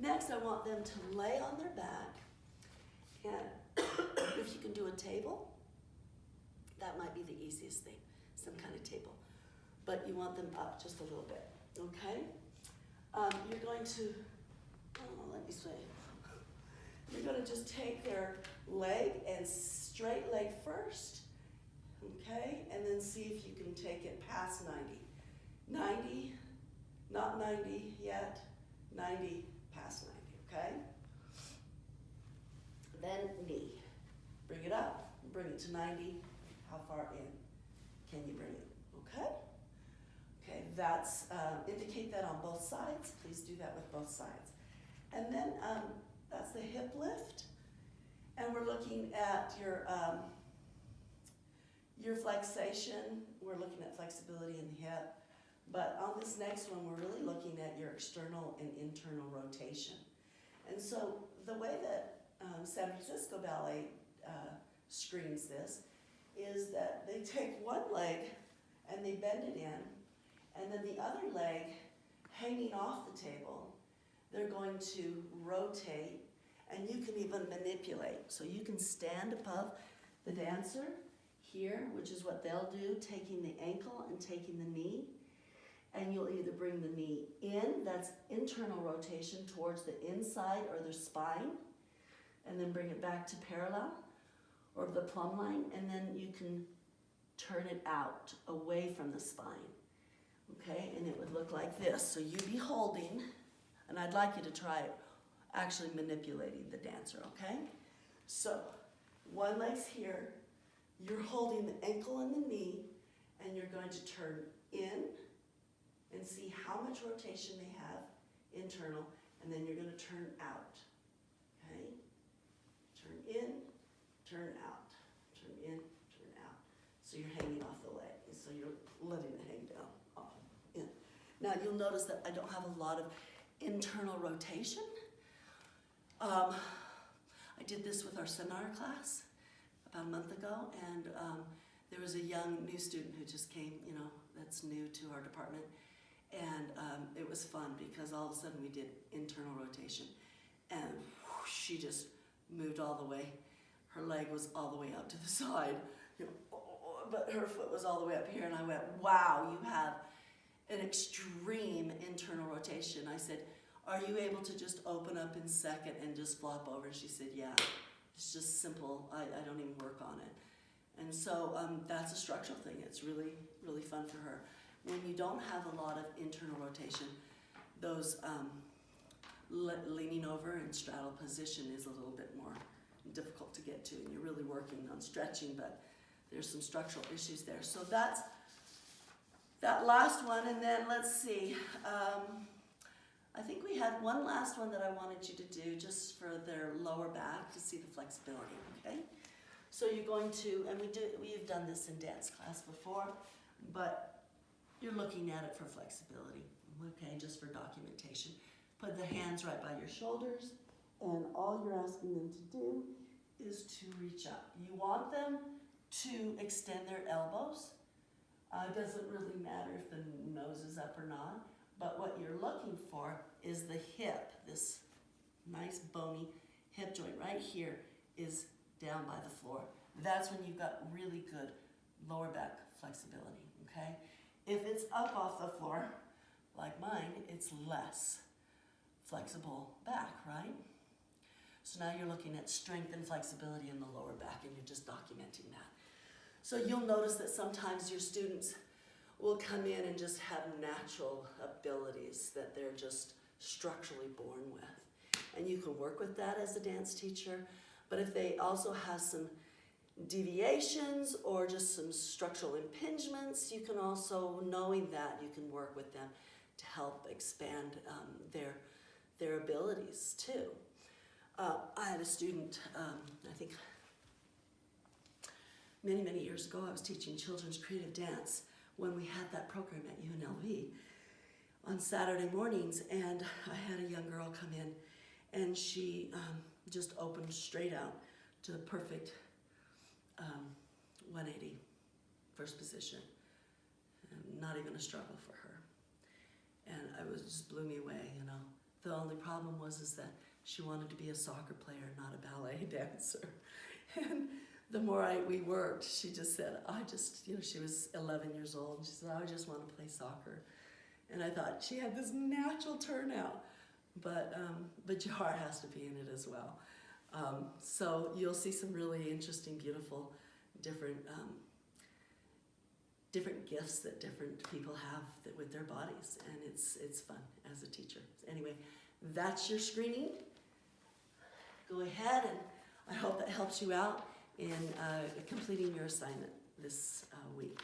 Next, I want them to lay on their back, and if you can do a table, that might be the easiest thing, some kind of table. But you want them up just a little bit, okay? You're going to, let me see. You're going to just take their leg and straight leg first, okay? And then see if you can take it past 90. 90, not 90 yet, 90, past 90, okay? Then knee. Bring it up, bring it to 90. How far in can you bring it, okay? Okay, that's, indicate that on both sides. Please do that with both sides. And then that's the hip lift. And we're looking at your flexation. We're looking at flexibility in the hip. But on this next one, we're really looking at your external and internal rotation. And so the way that San Francisco Ballet screens this is that they take one leg and they bend it in, and then the other leg hanging off the table, they're going to rotate, and you can even manipulate. So you can stand above the dancer here, which is what they'll do, taking the ankle and taking the knee, and you'll either bring the knee in, that's internal rotation towards the inside or their spine, and then bring it back to parallel or the plumb line, and then you can turn it out away from the spine, okay? And it would look like this. So you'd be holding, and I'd like you to try actually manipulating the dancer, okay? So one leg's here, you're holding the ankle and the knee, and you're going to turn in and see how much rotation they have, internal, and then you're going to turn out, okay? Turn in, turn out, turn in, turn out. So you're hanging off the leg, so you're letting it hang down, off, in. Now you'll notice that I don't have a lot of internal rotation. I did this with our seminar class about a month ago, and there was a young new student who just came, that's new to our department, and it was fun because all of a sudden we did internal rotation, and whoosh, she just moved all the way. Her leg was all the way out to the side, but her foot was all the way up here, and I went, wow, you have an extreme internal rotation. I said, are you able to just open up in second and just flop over? And she said, yeah, it's just simple. I don't even work on it. And so that's a structural thing. It's really, really fun for her. When you don't have a lot of internal rotation, those leaning over and straddle position is a little bit more difficult to get to, and you're really working on stretching, but there's some structural issues there. So that's that last one, and then let's see. I think we had one last one that I wanted you to do just for their lower back to see the flexibility, okay? So you're going to, and we've done this in dance class before, but you're looking at it for flexibility, okay, just for documentation. Put the hands right by your shoulders, and all you're asking them to do is to reach up. You want them to extend their elbows. It doesn't really matter if the nose is up or not, but what you're looking for is the hip. This nice bony hip joint right here is down by the floor. That's when you've got really good lower back flexibility, okay? If it's up off the floor, like mine, it's less flexible back, right? So now you're looking at strength and flexibility in the lower back, and you're just documenting that. So you'll notice that sometimes your students will come in and just have natural abilities that they're just structurally born with. And you can work with that as a dance teacher, but if they also have some deviations or just some structural impingements, you can also, knowing that, you can work with them to help expand their abilities too. I had a student, I think many, many years ago, I was teaching children's creative dance when we had that program at UNLV on Saturday mornings, and I had a young girl come in, and she just opened straight out to the perfect 180 first position. Not even a struggle for her. And it just blew me away, The only problem was is that she wanted to be a soccer player, not a ballet dancer. And the more we worked, she just said, she was 11 years old, and she said, I just want to play soccer. And I thought she had this natural turnout, but your heart has to be in it as well. So you'll see some really interesting, beautiful, different gifts that different people have with their bodies, and it's fun as a teacher. Anyway, that's your screening. Go ahead, and I hope that helps you out in completing your assignment this week.